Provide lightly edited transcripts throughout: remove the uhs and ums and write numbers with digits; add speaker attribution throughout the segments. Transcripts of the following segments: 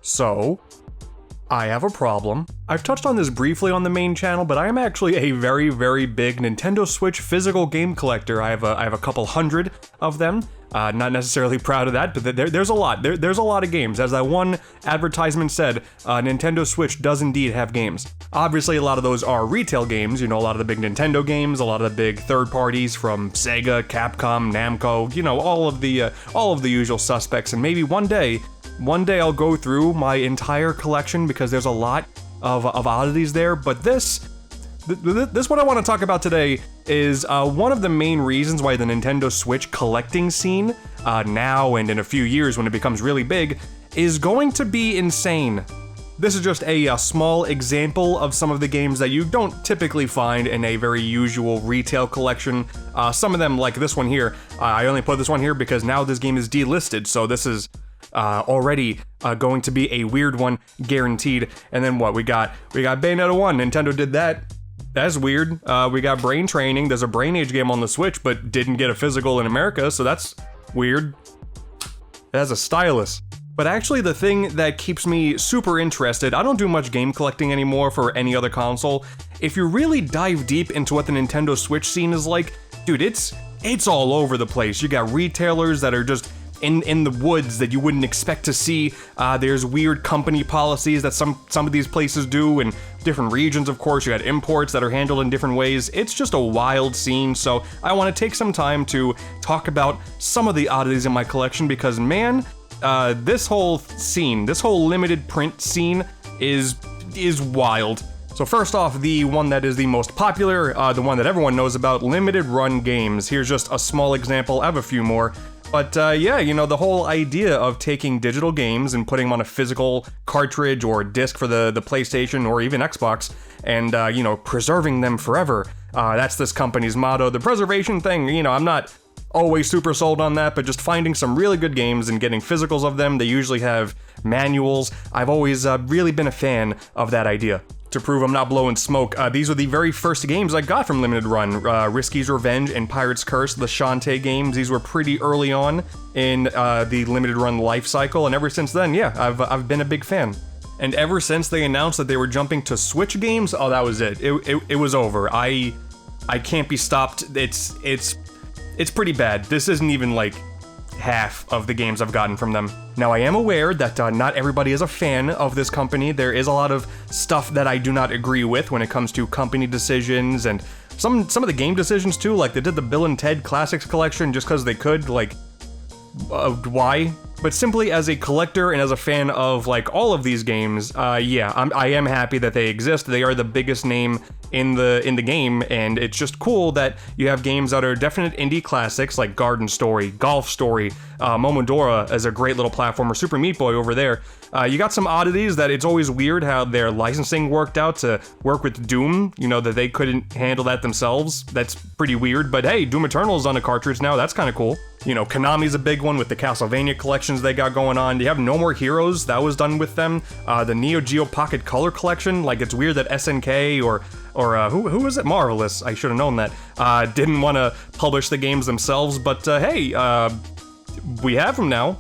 Speaker 1: So, I have a problem. I've touched on this briefly on the main channel, but I am actually a very, very big Nintendo Switch physical game collector. I have a couple hundred of them. Not necessarily proud of that, but there's a lot. There's a lot of games. As that one advertisement said, Nintendo Switch does indeed have games. Obviously, a lot of those are retail games, you know, a lot of the big Nintendo games, a lot of the big third parties from Sega, Capcom, Namco, you know, all of the usual suspects, and maybe one day I'll go through my entire collection because there's a lot of oddities there, but this what I want to talk about today is one of the main reasons why the Nintendo Switch collecting scene, now and in a few years when it becomes really big, is going to be insane. This is just a small example of some of the games that you don't typically find in a very usual retail collection. Some of them, like this one here, I only put this one here because now this game is delisted, so this is already going to be a weird one, guaranteed. And then what, we got Bayonetta 1, Nintendo did that. That's weird. We got Brain Training, there's a Brain Age game on the Switch, but didn't get a physical in America, so that's weird. It has a stylus. But actually the thing that keeps me super interested, I don't do much game collecting anymore for any other console. If you really dive deep into what the Nintendo Switch scene is like, dude, it's all over the place. You got retailers that are just in the woods that you wouldn't expect to see. There's weird company policies that some of these places do in different regions, of course. You got imports that are handled in different ways. It's just a wild scene, so I want to take some time to talk about some of the oddities in my collection because, man, this whole scene, this whole limited print scene is wild. So first off, the one that is the most popular, the one that everyone knows about, limited run games. Here's just a small example. I have a few more. But yeah, you know, the whole idea of taking digital games and putting them on a physical cartridge or disc for the PlayStation or even Xbox and, you know, preserving them forever. That's this company's motto. The preservation thing, you know, I'm not always super sold on that, but just finding some really good games and getting physicals of them. They usually have manuals. I've always really been a fan of that idea. To prove I'm not blowing smoke, these were the very first games I got from Limited Run. Risky's Revenge and Pirate's Curse, the Shantae games. These were pretty early on in the Limited Run life cycle, and ever since then, yeah, I've been a big fan. And ever since they announced that they were jumping to Switch games, oh, that was it. It was over. I can't be stopped. It's pretty bad. This isn't even like half of the games I've gotten from them. Now, I am aware that not everybody is a fan of this company. There is a lot of stuff that I do not agree with when it comes to company decisions and some of the game decisions too, like they did the Bill and Ted Classics collection just because they could, like, why? But simply as a collector and as a fan of, like, all of these games, yeah, I am happy that they exist. They are the biggest name in the game, and it's just cool that you have games that are definite indie classics like Garden Story, Golf Story, Momodora as a great little platformer, Super Meat Boy over there. You got some oddities that it's always weird how their licensing worked out to work with Doom, you know, that they couldn't handle that themselves. That's pretty weird, but hey, Doom Eternal's on a cartridge now, that's kind of cool. You know, Konami's a big one with the Castlevania collections they got going on. You have No More Heroes, that was done with them. The Neo Geo Pocket Color collection, like it's weird that SNK or who was it? Marvelous, I should have known that, didn't want to publish the games themselves, but hey, we have them now.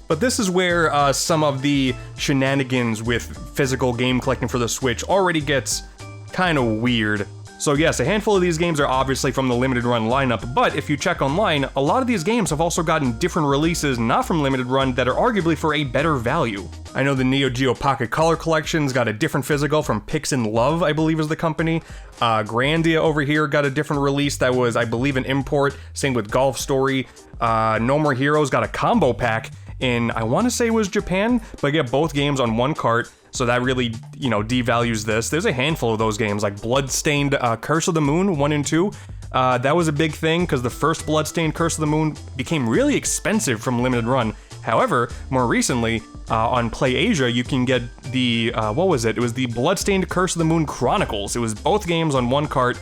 Speaker 1: But this is where some of the shenanigans with physical game collecting for the Switch already gets kind of weird. So yes, a handful of these games are obviously from the Limited Run lineup, but if you check online, a lot of these games have also gotten different releases not from Limited Run that are arguably for a better value. I know the Neo Geo Pocket Color Collection's got a different physical from Pix and Love, I believe is the company. Grandia over here got a different release that was, I believe, an import. Same with Golf Story. No More Heroes got a combo pack in, I want to say it was Japan, but get both games on one cart. So that really, you know, devalues this. There's a handful of those games, like Bloodstained Curse of the Moon 1 and 2. That was a big thing because the first Bloodstained Curse of the Moon became really expensive from Limited Run. However, more recently, on PlayAsia, you can get the, what was it? It was the Bloodstained Curse of the Moon Chronicles. It was both games on one cart.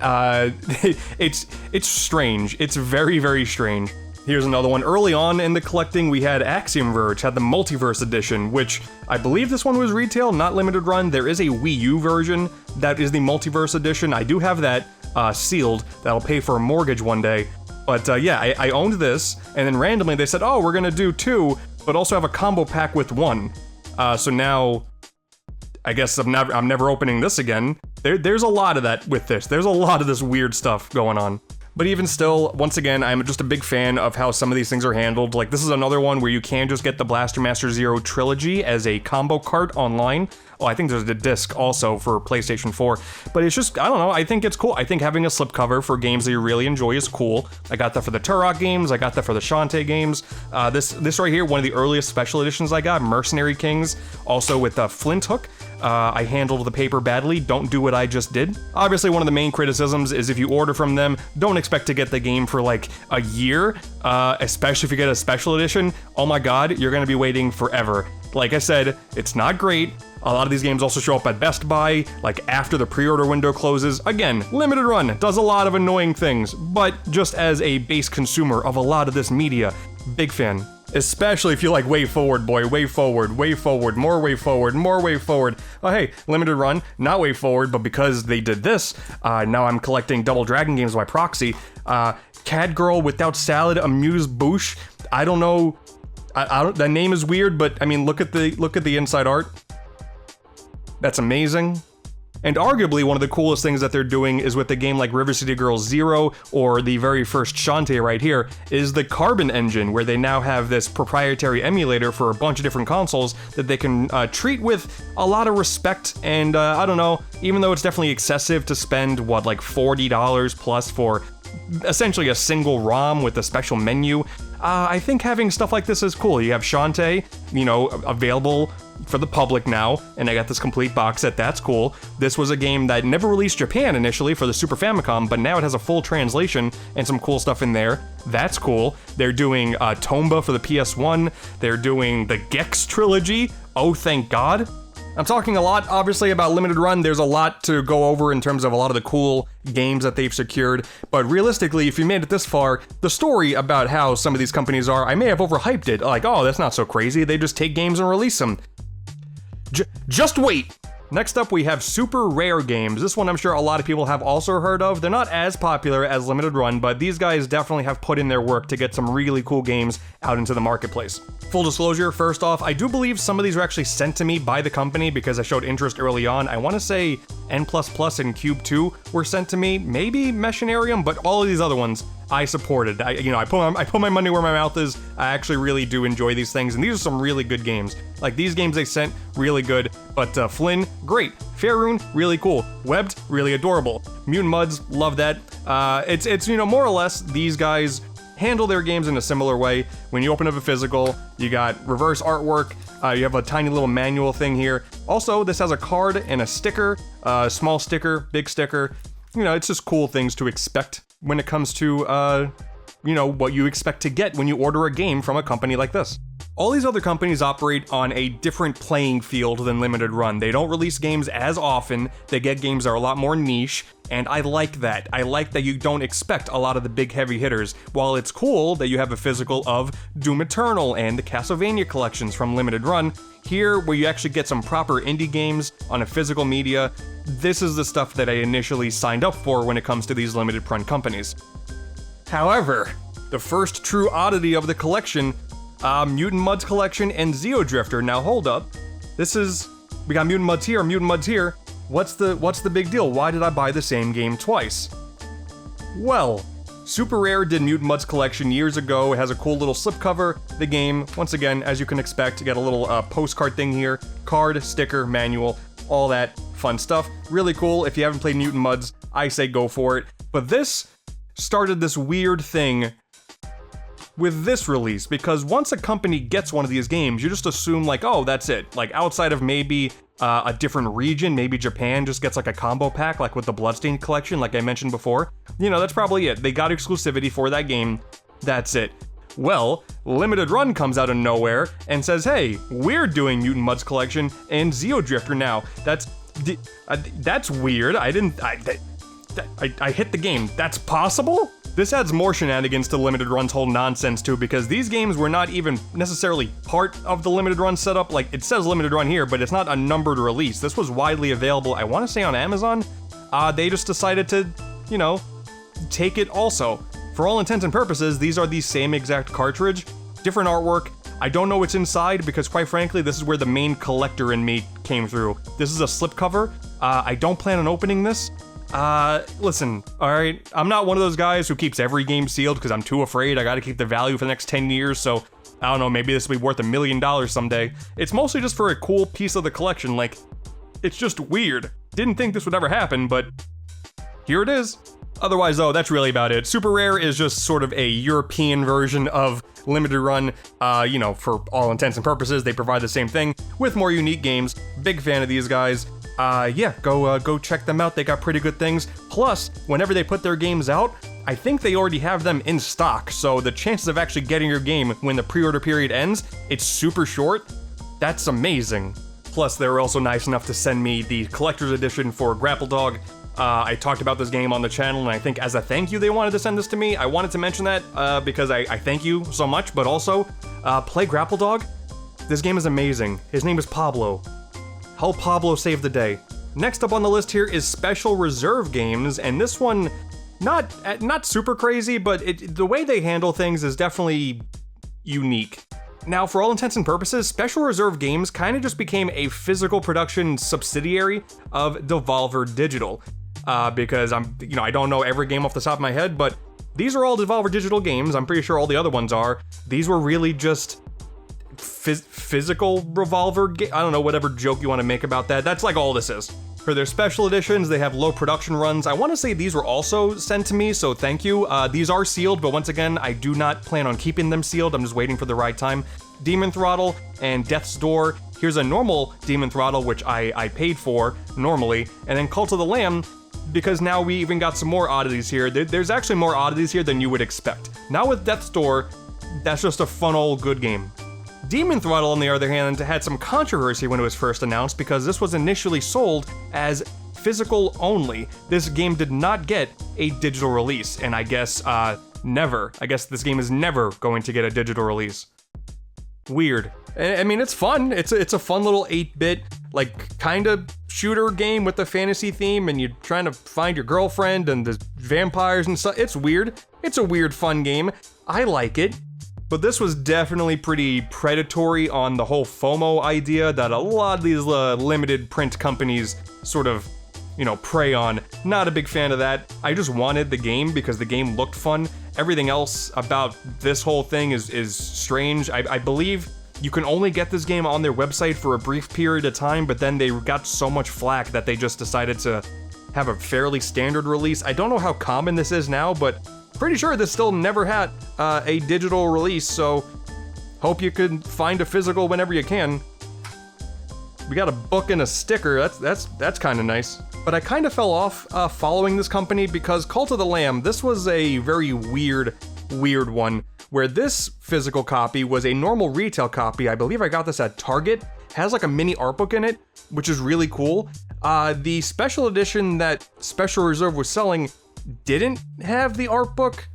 Speaker 1: It's strange. It's very, very strange. Here's another one. Early on in the collecting, we had Axiom Verge, had the Multiverse Edition, which I believe this one was retail, not Limited Run. There is a Wii U version that is the Multiverse Edition. I do have that sealed. That'll pay for a mortgage one day. But yeah, I owned this, and then randomly they said, oh, we're gonna do 2, but also have a combo pack with 1. So now, I guess I'm never opening this again. There's a lot of that with this. There's a lot of this weird stuff going on. But even still, once again, I'm just a big fan of how some of these things are handled. Like, this is another one where you can just get the Blaster Master Zero trilogy as a combo cart online. Oh, I think there's a disc also for PlayStation 4. But it's just, I don't know, I think it's cool. I think having a slipcover for games that you really enjoy is cool. I got that for the Turok games, I got that for the Shantae games. This right here, one of the earliest special editions I got, Mercenary Kings, also with Flint Hook. I handled the paper badly, don't do what I just did. Obviously, one of the main criticisms is if you order from them, don't expect to get the game for like a year, especially if you get a special edition. Oh my god, you're gonna be waiting forever. Like I said, it's not great. A lot of these games also show up at Best Buy, like after the pre-order window closes. Again, limited run, does a lot of annoying things, but just as a base consumer of a lot of this media, big fan. Especially if you like way forward, boy, way forward, more way forward, more way forward. Oh hey, limited run, not way forward, but because they did this, now I'm collecting Double Dragon games by proxy. Cat Girl Without Salad, Amuse Bouche. I don't know, I don't. That name is weird, but I mean, look at the inside art. That's amazing. And arguably one of the coolest things that they're doing is with a game like River City Girls Zero or the very first Shantae right here is the Carbon engine, where they now have this proprietary emulator for a bunch of different consoles that they can treat with a lot of respect. And I don't know, even though it's definitely excessive to spend what, like $40 plus for essentially a single ROM with a special menu, I think having stuff like this is cool. You have Shantae, you know, available for the public now, and I got this complete box set. That's cool. This was a game that never released Japan initially for the Super Famicom, but now it has a full translation and some cool stuff in there. That's cool. They're doing Tomba for the PS1. They're doing the Gex trilogy. Oh, thank God. I'm talking a lot, obviously, about limited run. There's a lot to go over in terms of a lot of the cool games that they've secured, but realistically, if you made it this far, the story about how some of these companies are, I may have overhyped it, like, oh, that's not so crazy, they just take games and release them. Just wait! Next up, we have Super Rare Games. This one I'm sure a lot of people have also heard of. They're not as popular as Limited Run, but these guys definitely have put in their work to get some really cool games out into the marketplace. Full disclosure, first off, I do believe some of these were actually sent to me by the company because I showed interest early on. I want to say N++ and Cube 2 were sent to me, maybe Machinarium, but all of these other ones I supported. I put my money where my mouth is. I actually really do enjoy these things, and these are some really good games. Like, these games they sent, really good, but Flynn, great. Faerun, really cool. Webbed, really adorable. Mutant Muds, love that. It's you know, more or less, these guys handle their games in a similar way. When you open up a physical, you got reverse artwork, you have a tiny little manual thing here. Also, this has a card and a sticker, small sticker, big sticker. You know, it's just cool things to expect when it comes to, you know, what you expect to get when you order a game from a company like this. All these other companies operate on a different playing field than Limited Run. They don't release games as often, they get games that are a lot more niche, and I like that. I like that you don't expect a lot of the big heavy hitters. While it's cool that you have a physical of Doom Eternal and the Castlevania collections from Limited Run, here where you actually get some proper indie games on a physical media, this is the stuff that I initially signed up for when it comes to these limited run companies. However, the first true oddity of the collection, Mutant Muds collection and Zeo Drifter. Now hold up, we got Mutant Muds here, Mutant Muds here. What's the big deal? Why did I buy the same game twice? Well, Super Rare did Mutant Muds collection years ago. It has a cool little slipcover. The game, once again, as you can expect, you got a little postcard thing here, card, sticker, manual, all that fun stuff. Really cool. If you haven't played Mutant Muds, I say go for it. But this started this weird thing with this release, because once a company gets one of these games, you just assume like, oh, that's it. Like, outside of maybe a different region, maybe Japan just gets like a combo pack, like with the Bloodstained collection, like I mentioned before. You know, that's probably it. They got exclusivity for that game. That's it. Well, Limited Run comes out of nowhere and says, hey, we're doing Mutant Muds collection and Zeo Drifter now. That's weird. I hit the game. That's possible? This adds more shenanigans to Limited Run's whole nonsense too, because these games were not even necessarily part of the Limited Run setup. Like, it says Limited Run here, but it's not a numbered release. This was widely available, I want to say on Amazon. They just decided to, you know, take it also. For all intents and purposes, these are the same exact cartridge, different artwork, I don't know what's inside because, quite frankly, this is where the main collector in me came through. This is a slipcover. I don't plan on opening this. Listen, alright, I'm not one of those guys who keeps every game sealed because I'm too afraid I gotta keep the value for the next 10 years, so I don't know, maybe this will be worth $1 million someday. It's mostly just for a cool piece of the collection, like, it's just weird. Didn't think this would ever happen, but here it is. Otherwise, though, that's really about it. Super Rare is just sort of a European version of Limited Run. You know, for all intents and purposes, they provide the same thing with more unique games. Big fan of these guys. Yeah, go check them out. They got pretty good things. Plus, whenever they put their games out, I think they already have them in stock. So the chances of actually getting your game when the pre-order period ends, it's super short. That's amazing. Plus, they were also nice enough to send me the collector's edition for Grapple Dog. I talked about this game on the channel, and I think as a thank you they wanted to send this to me. I wanted to mention that because I thank you so much, but also, play Grapple Dog. This game is amazing. His name is Pablo. Help Pablo save the day. Next up on the list here is Special Reserve Games, and this one, not super crazy, but the way they handle things is definitely unique. Now, for all intents and purposes, Special Reserve Games kind of just became a physical production subsidiary of Devolver Digital. Because I don't know every game off the top of my head, but these are all Devolver Digital games. I'm pretty sure all the other ones are. These were really just physical revolver I don't know, whatever joke you want to make about that. That's like all this is. For their special editions, they have low production runs. I want to say these were also sent to me, so thank you. These are sealed, but once again, I do not plan on keeping them sealed. I'm just waiting for the right time. Demon Throttle and Death's Door. Here's a normal Demon Throttle, which I paid for normally, and then Cult of the Lamb, because now we even got some more oddities here. There's actually more oddities here than you would expect. Now with Death's Door, that's just a fun old good game. Demon Throttle, on the other hand, had some controversy when it was first announced because this was initially sold as physical only. This game did not get a digital release, and I guess, never. I guess this game is never going to get a digital release. Weird. I mean, it's fun. It's a fun little 8-bit, like, kind of shooter game with a fantasy theme, and you're trying to find your girlfriend, and there's vampires and stuff. It's weird. It's a weird, fun game. I like it. But this was definitely pretty predatory on the whole FOMO idea that a lot of these limited print companies sort of, prey on. Not a big fan of that. I just wanted the game because the game looked fun. Everything else about this whole thing is strange. I believe you can only get this game on their website for a brief period of time, but then they got so much flack that they just decided to have a fairly standard release. I don't know how common this is now, but pretty sure this still never had a digital release, so hope you can find a physical whenever you can. We got a book and a sticker. That's kind of nice. But I kind of fell off following this company because Cult of the Lamb, this was a very weird one, where this physical copy was a normal retail copy. I believe I got this at Target. Has like a mini art book in it, which is really cool. The special edition that Special Reserve was selling didn't have the art book,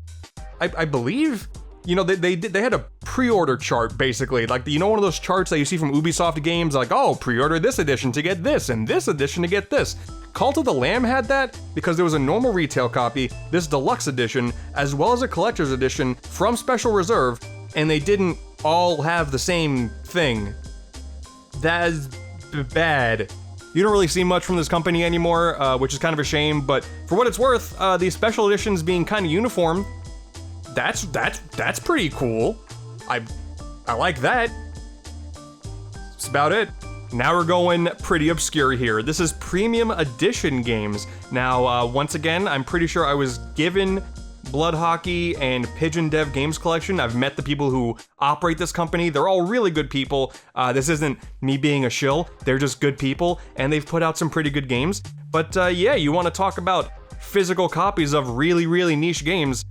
Speaker 1: I believe. They had a pre-order chart, basically, like one of those charts that you see from Ubisoft games, like, oh, pre-order this edition to get this and this edition to get this. Cult of the Lamb had that because there was a normal retail copy, this deluxe edition, as well as a collector's edition from Special Reserve, and they didn't all have the same thing. That's bad. You don't really see much from this company anymore, which is kind of a shame, but for what it's worth, these special editions being kind of uniform, that's pretty cool. I like that. That's about it. Now we're going pretty obscure here. This is Premium Edition games. Now, once again, I'm pretty sure I was given Blood Hockey and Pigeon Dev Games Collection. I've met the people who operate this company. They're all really good people. This isn't me being a shill. They're just good people, and they've put out some pretty good games. But yeah, you want to talk about physical copies of really, really niche games.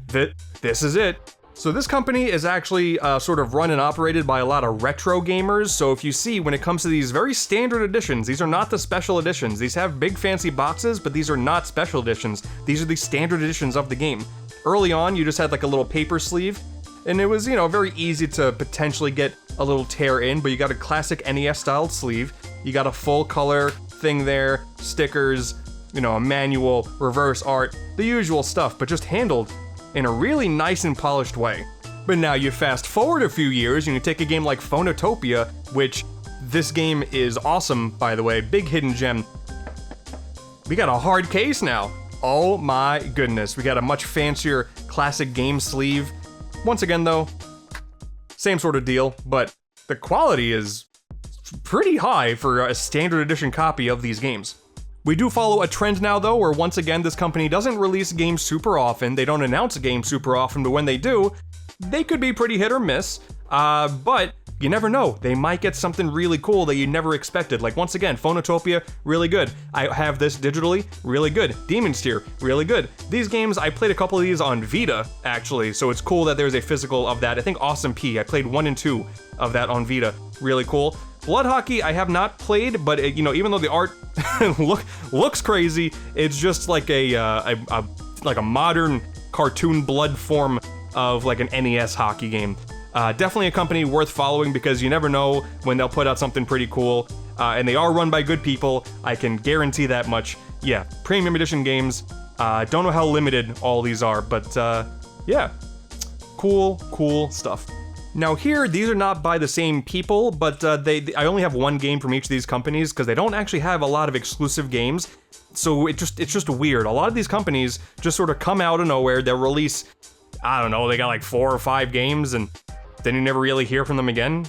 Speaker 1: This is it. So this company is actually sort of run and operated by a lot of retro gamers. So if you see, when it comes to these very standard editions, these are not the special editions. These have big fancy boxes, but these are not special editions. These are the standard editions of the game. Early on, you just had like a little paper sleeve, and it was, very easy to potentially get a little tear in, but you got a classic NES styled sleeve. You got a full color thing there, stickers, a manual, reverse art, the usual stuff, but just handled in a really nice and polished way. But now you fast forward a few years and you take a game like Phonotopia, which this game is awesome, by the way, big hidden gem. We got a hard case now. Oh my goodness, we got a much fancier classic game sleeve. Once again though, same sort of deal, but the quality is pretty high for a standard edition copy of these games. We do follow a trend now though, where once again this company doesn't release games super often, they don't announce a game super often, but when they do, they could be pretty hit or miss, but you never know, they might get something really cool that you never expected. Like once again, Phonotopia, really good. I have this digitally, really good. Demon's Tier, really good. These games, I played a couple of these on Vita, actually, so it's cool that there's a physical of that. I think Awesome P, I played 1 and 2 of that on Vita, really cool. Blood Hockey, I have not played, but it, you know, even though the art looks crazy, it's just like a modern cartoon blood form of like an NES hockey game. Definitely a company worth following because you never know when they'll put out something pretty cool, and they are run by good people, I can guarantee that much. Yeah, premium edition games, don't know how limited all these are, but yeah, cool stuff. Now here, these are not by the same people, but I only have one game from each of these companies because they don't actually have a lot of exclusive games, so it's just weird. A lot of these companies just sort of come out of nowhere, they'll release, I don't know, they got like 4 or 5 games and then you never really hear from them again.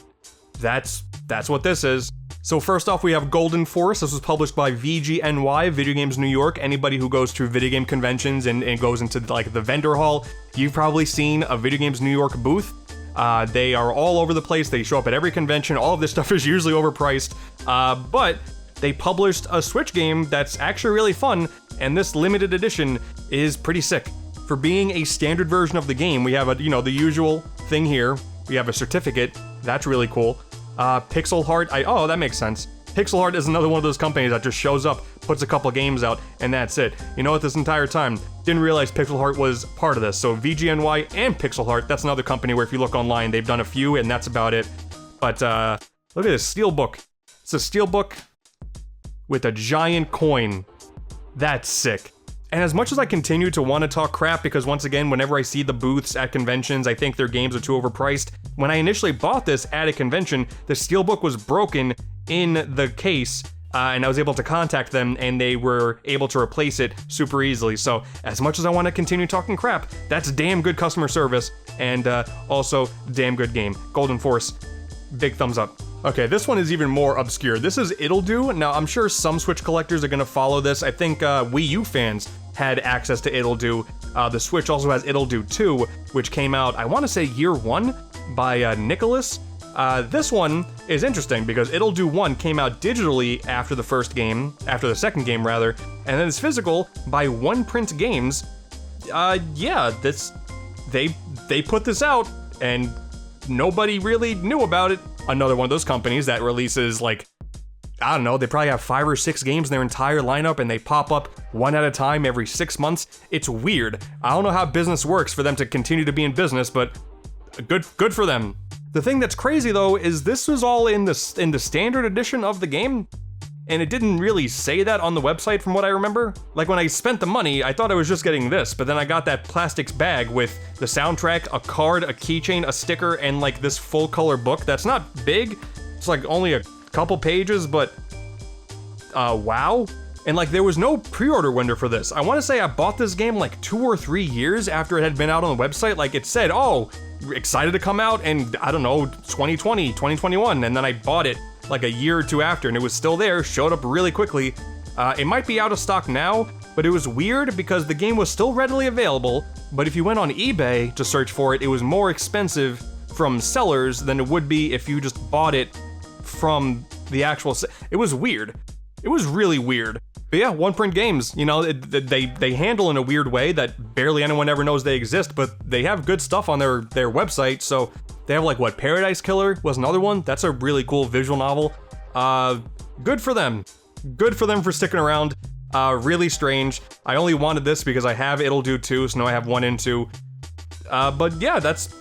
Speaker 1: That's what this is. So first off, we have Golden Force. This was published by VGNY, Video Games New York. Anybody who goes to video game conventions and goes into like the vendor hall, you've probably seen a Video Games New York booth. They are all over the place. They show up at every convention. All of this stuff is usually overpriced, but they published a Switch game that's actually really fun, and this limited edition is pretty sick. For being a standard version of the game, we have the usual thing here. We have a certificate. That's really cool. Pixel Heart. Oh, that makes sense. Pixel Heart is another one of those companies that just shows up, puts a couple games out, and that's it. You know what, this entire time, didn't realize Pixel Heart was part of this. So VGNY and Pixel Heart, that's another company where if you look online, they've done a few, and that's about it. But look at this steelbook. It's a steelbook with a giant coin. That's sick. And as much as I continue to want to talk crap, because once again, whenever I see the booths at conventions, I think their games are too overpriced. When I initially bought this at a convention, the steelbook was broken in the case, and I was able to contact them, and they were able to replace it super easily. So as much as I want to continue talking crap, that's damn good customer service, and also damn good game. Golden Force, big thumbs up. Okay, this one is even more obscure. This is AntDude. Now, I'm sure some Switch collectors are gonna follow this. I think Wii U fans had access to AntDude. The Switch also has AntDude 2, which came out, I wanna say year 1 by Nicholas. This one is interesting because AntDude 1 came out digitally after the second game rather, and then it's physical by One Print Games. Yeah, they put this out and nobody really knew about it. Another one of those companies that releases like, I don't know, they probably have 5 or 6 games in their entire lineup and they pop up one at a time every 6 months. It's weird. I don't know how business works for them to continue to be in business, but good for them. The thing that's crazy though is this was all in the standard edition of the game, and it didn't really say that on the website from what I remember. Like when I spent the money, I thought I was just getting this, but then I got that plastics bag with the soundtrack, a card, a keychain, a sticker, and like this full color book that's not big. It's like only a couple pages, but wow. And like there was no pre-order window for this. I want to say I bought this game like 2 or 3 years after it had been out on the website. Like it said, oh, excited to come out in, I don't know, 2020, 2021, and then I bought it like a year or 2 after, and it was still there, showed up really quickly. It might be out of stock now, but it was weird because the game was still readily available, but if you went on eBay to search for it, it was more expensive from sellers than it would be if you just bought it from the actual it was weird. It was really weird. But yeah, One Print Games, you know, they handle in a weird way that barely anyone ever knows they exist, but they have good stuff on their website, so they have like, what, Paradise Killer was another one? That's a really cool visual novel. Good for them. Good for them for sticking around. Really strange. I only wanted this because I have AntDude 2, so now I have 1 and 2. But yeah, that's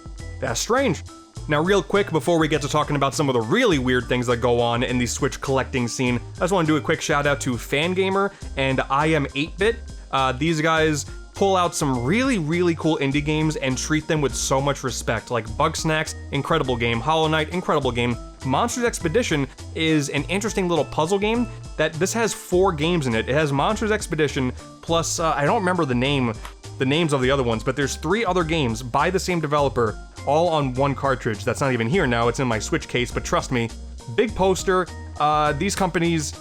Speaker 1: strange. Now real quick, before we get to talking about some of the really weird things that go on in the Switch collecting scene, I just want to do a quick shout out to Fangamer and I Am 8-Bit. These guys pull out some really, really cool indie games and treat them with so much respect, like Bugsnax, incredible game, Hollow Knight, incredible game. Monsters Expedition is an interesting little puzzle game that this has 4 games in it. It has Monsters Expedition plus, I don't remember the names of the other ones, but there's 3 other games by the same developer, all on one cartridge. That's not even here now, it's in my Switch case, but trust me, big poster. These companies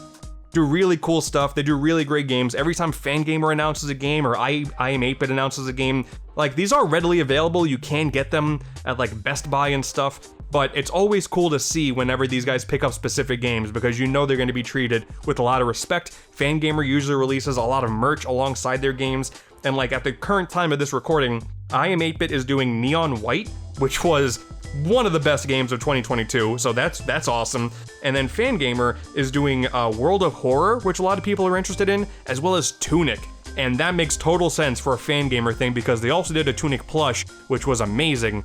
Speaker 1: do really cool stuff. They do really great games. Every time Fangamer announces a game or I Am 8-Bit announces a game, like, these are readily available. You can get them at like Best Buy and stuff, but it's always cool to see whenever these guys pick up specific games because you know they're going to be treated with a lot of respect. Fangamer usually releases a lot of merch alongside their games, and like at the current time of this recording, I Am 8-Bit is doing Neon White, which was one of the best games of 2022, so that's awesome. And then Fangamer is doing World of Horror, which a lot of people are interested in, as well as Tunic. And that makes total sense for a Fangamer thing because they also did a Tunic plush, which was amazing.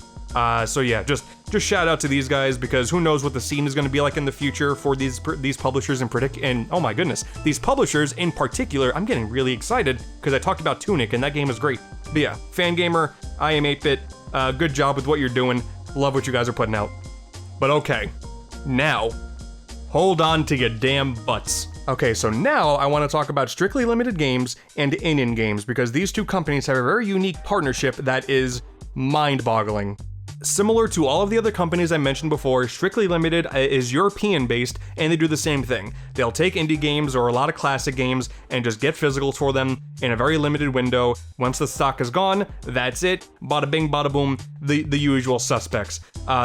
Speaker 1: So yeah, just shout out to these guys because who knows what the scene is going to be like in the future for these publishers and oh my goodness, these publishers in particular. I'm getting really excited because I talked about Tunic and that game is great. But yeah, Fangamer, I Am 8-Bit, good job with what you're doing. Love what you guys are putting out. But okay, now, hold on to your damn butts. Okay, so now I want to talk about Strictly Limited Games and In Games because these two companies have a very unique partnership that is mind-boggling. Similar to all of the other companies I mentioned before, Strictly Limited is European-based, and they do the same thing. They'll take indie games or a lot of classic games and just get physicals for them in a very limited window. Once the stock is gone, that's it. Bada bing, bada boom, the usual suspects.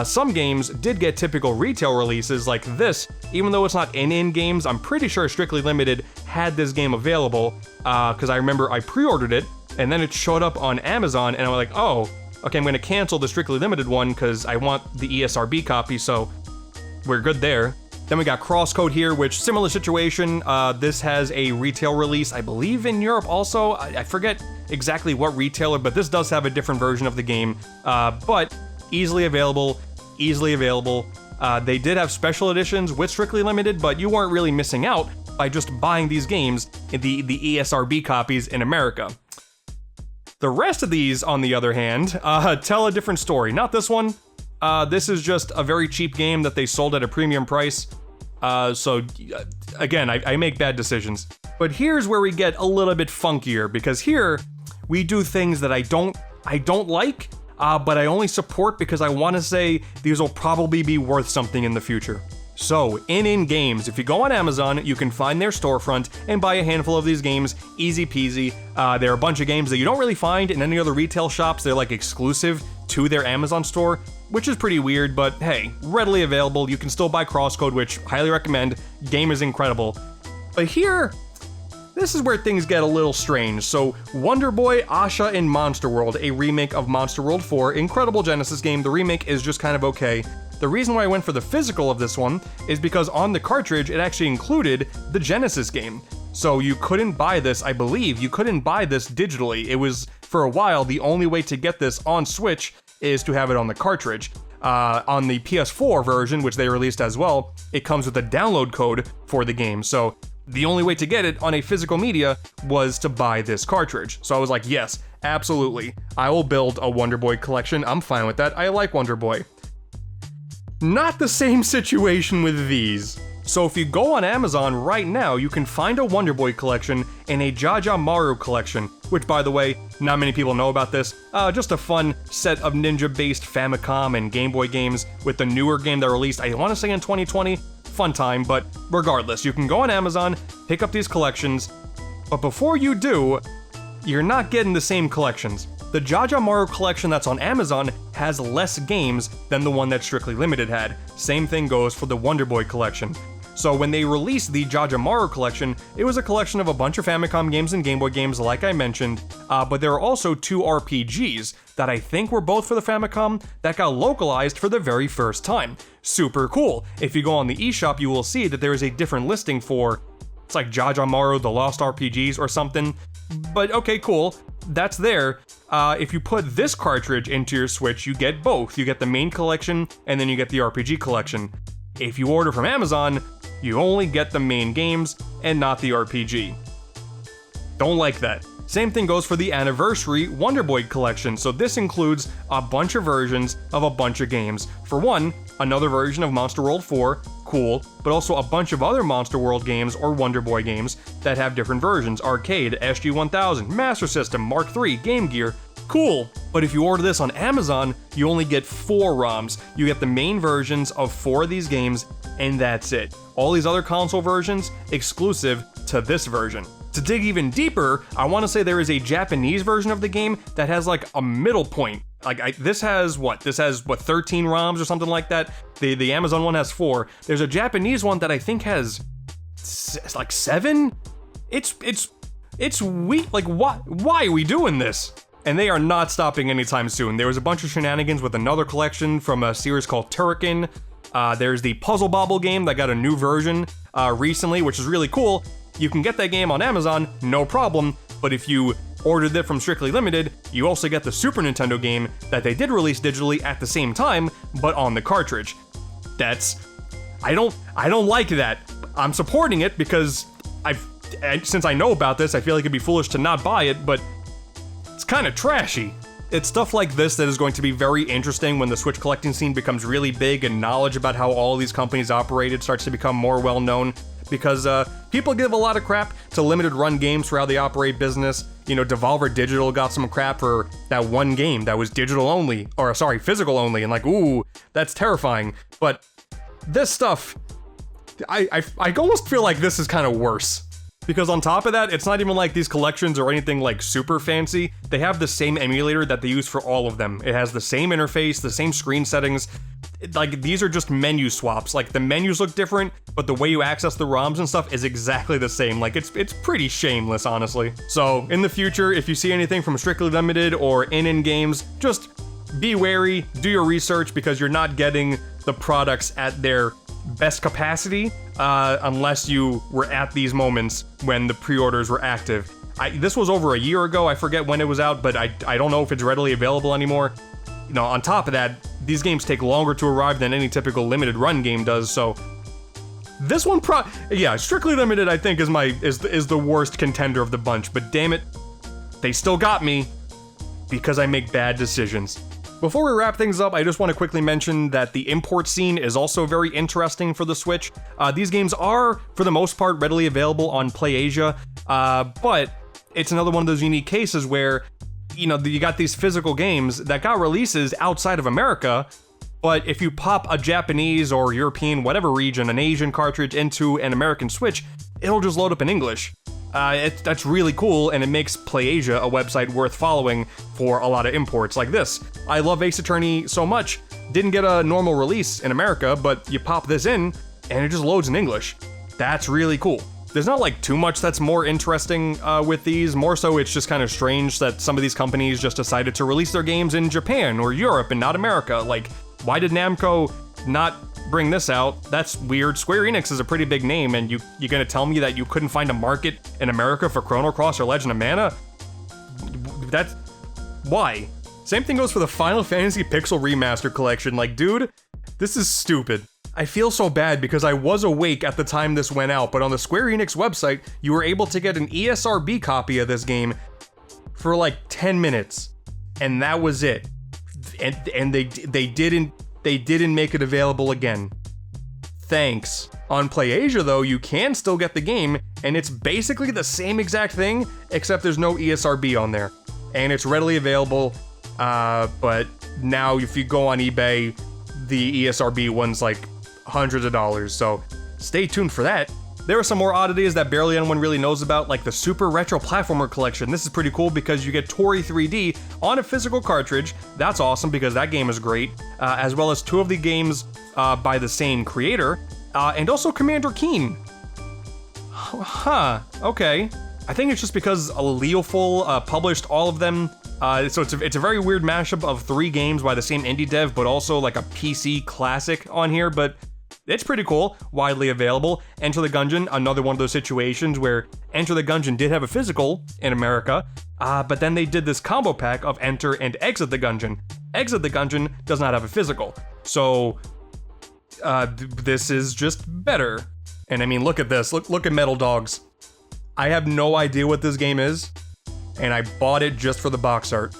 Speaker 1: Some games did get typical retail releases like this. Even though it's not in games, I'm pretty sure Strictly Limited had this game available, because I remember I pre-ordered it, and then it showed up on Amazon, and I was like, oh, okay, I'm going to cancel the Strictly Limited one because I want the ESRB copy, so we're good there. Then we got Crosscode here, which similar situation. This has a retail release, I believe in Europe also. I forget exactly what retailer, but this does have a different version of the game. But easily available. They did have special editions with Strictly Limited, but you weren't really missing out by just buying these games in the ESRB copies in America. The rest of these, on the other hand, tell a different story. Not this one. This is just a very cheap game that they sold at a premium price. So, again, I make bad decisions. But here's where we get a little bit funkier, because here we do things that I don't like, but I only support because I want to say these will probably be worth something in the future. So, In Games, if you go on Amazon, you can find their storefront and buy a handful of these games, easy peasy. There are a bunch of games that you don't really find in any other retail shops. They're like exclusive to their Amazon store, which is pretty weird, but hey, readily available. You can still buy Crosscode, which highly recommend. Game is incredible. But here, this is where things get a little strange. So, Wonder Boy, Asha in Monster World, a remake of Monster World 4, incredible Genesis game. The remake is just kind of okay. The reason why I went for the physical of this one is because on the cartridge, it actually included the Genesis game. So you couldn't buy this, I believe, you couldn't buy this digitally. It was, for a while, the only way to get this on Switch is to have it on the cartridge. On the PS4 version, which they released as well, it comes with a download code for the game. So the only way to get it on a physical media was to buy this cartridge. So I was like, yes, absolutely. I will build a Wonder Boy collection. I'm fine with that. I like Wonder Boy. Not the same situation with these. So if you go on Amazon right now, you can find a Wonder Boy collection and a Jaja Maru collection, which, by the way, not many people know about this. Just a fun set of Ninja-based Famicom and Game Boy games with the newer game that released, I want to say in 2020. Fun time, but regardless, you can go on Amazon, pick up these collections, but before you do, you're not getting the same collections. The Jaja Maru collection that's on Amazon has less games than the one that Strictly Limited had. Same thing goes for the Wonder Boy collection. So when they released the Jaja Maru collection, it was a collection of a bunch of Famicom games and Game Boy games like I mentioned, but there are also 2 RPGs that I think were both for the Famicom that got localized for the very first time. Super cool. If you go on the eShop, you will see that there is a different listing for, it's like Jaja Maru The Lost RPGs or something. But okay, cool. That's there. If you put this cartridge into your Switch, you get both. You get the main collection, and then you get the RPG collection. If you order from Amazon, you only get the main games, and not the RPG. Don't like that. Same thing goes for the Anniversary Wonder Boy collection, so this includes a bunch of versions of a bunch of games. For one, another version of Monster World 4, cool, but also a bunch of other Monster World games or Wonder Boy games that have different versions: arcade, SG-1000, Master System, Mark III, Game Gear. Cool. But if you order this on Amazon, you only get 4 ROMs. You get the main versions of 4 of these games, and that's it. All these other console versions, exclusive to this version. To dig even deeper, I want to say there is a Japanese version of the game that has like a middle point. This has 13 ROMs or something like that. The Amazon one has 4. There's a Japanese one that I think has like 7. It's weak. Like, why are we doing this? And they are not stopping anytime soon. There was a bunch of shenanigans with another collection from a series called Turrican. There's the Puzzle Bobble game that got a new version recently, which is really cool. You can get that game on Amazon, no problem, but if you ordered it from Strictly Limited, you also get the Super Nintendo game that they did release digitally at the same time, but on the cartridge. I don't like that. I'm supporting it because since I know about this, I feel like it'd be foolish to not buy it, but it's kind of trashy. It's stuff like this that is going to be very interesting when the Switch collecting scene becomes really big and knowledge about how all these companies operated starts to become more well known. Because people give a lot of crap to limited run games for how they operate business. You know, Devolver Digital got some crap for that one game that was physical only, and like, ooh, that's terrifying. But this stuff, I almost feel like this is kind of worse. Because on top of that, it's not even like these collections are anything like super fancy. They have the same emulator that they use for all of them. It has the same interface, the same screen settings. Like, these are just menu swaps. Like, the menus look different, but the way you access the ROMs and stuff is exactly the same. Like, it's pretty shameless, honestly. So, in the future, if you see anything from Strictly Limited or in games, just be wary, do your research, because you're not getting the products at their best capacity unless you were at these moments when the pre-orders were active. This was over a year ago, I forget when it was out, but I don't know if it's readily available anymore. You know, on top of that, these games take longer to arrive than any typical limited run game does, so this one Strictly Limited I think is the worst contender of the bunch, but damn it, they still got me because I make bad decisions. Before we wrap things up, I just want to quickly mention that the import scene is also very interesting for the Switch. These games are, for the most part, readily available on PlayAsia, but it's another one of those unique cases where, you know, you got these physical games that got releases outside of America, but if you pop a Japanese or European, whatever region, an Asian cartridge into an American Switch, it'll just load up in English. That's really cool, and it makes PlayAsia a website worth following for a lot of imports like this. I love Ace Attorney so much, didn't get a normal release in America, but you pop this in, and it just loads in English. That's really cool. There's not like too much that's more interesting with these, more so it's just kind of strange that some of these companies just decided to release their games in Japan or Europe and not America. Like, why did Namco not bring this out? That's weird. Square Enix is a pretty big name, and you're gonna tell me that you couldn't find a market in America for Chrono Cross or Legend of Mana? That's... why? Same thing goes for the Final Fantasy Pixel Remaster collection. Like, dude, this is stupid. I feel so bad because I was awake at the time this went out, but on the Square Enix website, you were able to get an ESRB copy of this game for like 10 minutes, and that was it. And they didn't make it available again. Thanks. On PlayAsia though, you can still get the game, and it's basically the same exact thing, except there's no ESRB on there. And it's readily available, but now if you go on eBay, the ESRB one's like hundreds of dollars, so stay tuned for that. There are some more oddities that barely anyone really knows about, like the Super Retro Platformer Collection. This is pretty cool because you get Tori 3D on a physical cartridge. That's awesome because that game is great, as well as 2 of the games by the same creator, and also Commander Keen. Huh, okay. I think it's just because Leoful published all of them, so it's a very weird mashup of 3 games by the same indie dev, but also like a PC classic on here, but it's pretty cool, widely available. Enter the Gungeon, another one of those situations where Enter the Gungeon did have a physical in America, but then they did this combo pack of Enter and Exit the Gungeon. Exit the Gungeon does not have a physical, so this is just better. And I mean, look at this, look at Metal Dogs. I have no idea what this game is, and I bought it just for the box art.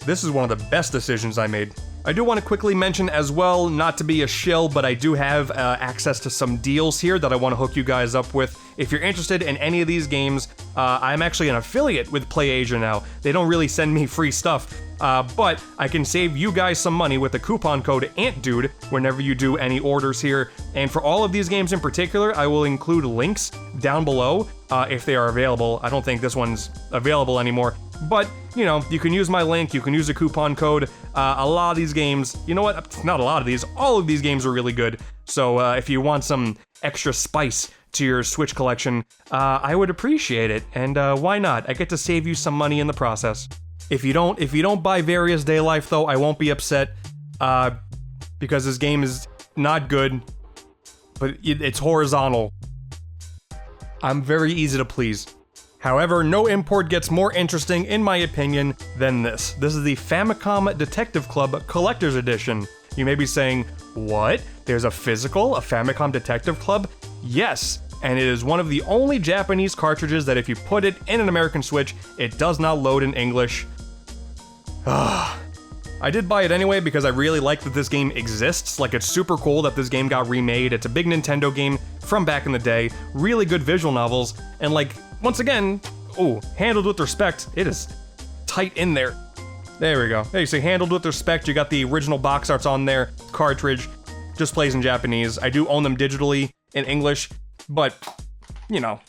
Speaker 1: This is one of the best decisions I made. I do want to quickly mention as well, not to be a shill, but I do have access to some deals here that I want to hook you guys up with. If you're interested in any of these games, I'm actually an affiliate with PlayAsia now. They don't really send me free stuff, but I can save you guys some money with the coupon code AntDude whenever you do any orders here. And for all of these games in particular, I will include links down below if they are available. I don't think this one's available anymore. But, you know, you can use my link, you can use a coupon code. A lot of these games, you know what, not a lot of these, all of these games are really good. So if you want some extra spice to your Switch collection, I would appreciate it. And why not? I get to save you some money in the process. If you don't buy Various Day Life though, I won't be upset, because this game is not good, but it's horizontal. I'm very easy to please. However, no import gets more interesting, in my opinion, than this. This is the Famicom Detective Club Collector's Edition. You may be saying, what? There's a Famicom Detective Club? Yes, and it is one of the only Japanese cartridges that if you put it in an American Switch, it does not load in English. I did buy it anyway because I really like that this game exists. Like, it's super cool that this game got remade. It's a big Nintendo game from back in the day, really good visual novels, and like, once again, handled with respect. It is tight in there. There we go. Hey, so handled with respect. You got the original box arts on there. Cartridge just plays in Japanese. I do own them digitally in English, but you know,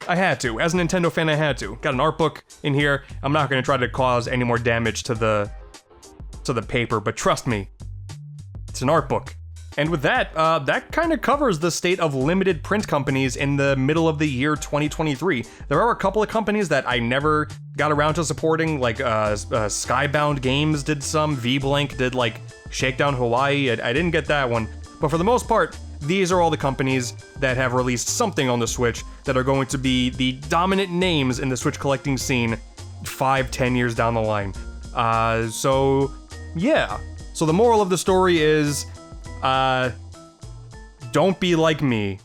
Speaker 1: I had to. As a Nintendo fan, I had to. Got an art book in here. I'm not going to try to cause any more damage to the paper, but trust me, it's an art book. And with that, that kind of covers the state of limited print companies in the middle of the year 2023. There are a couple of companies that I never got around to supporting, like Skybound Games did some, V-Blank did like Shakedown Hawaii. I didn't get that one. But for the most part, these are all the companies that have released something on the Switch that are going to be the dominant names in the Switch collecting scene 5-10 years down the line. So yeah. So the moral of the story is, don't be like me.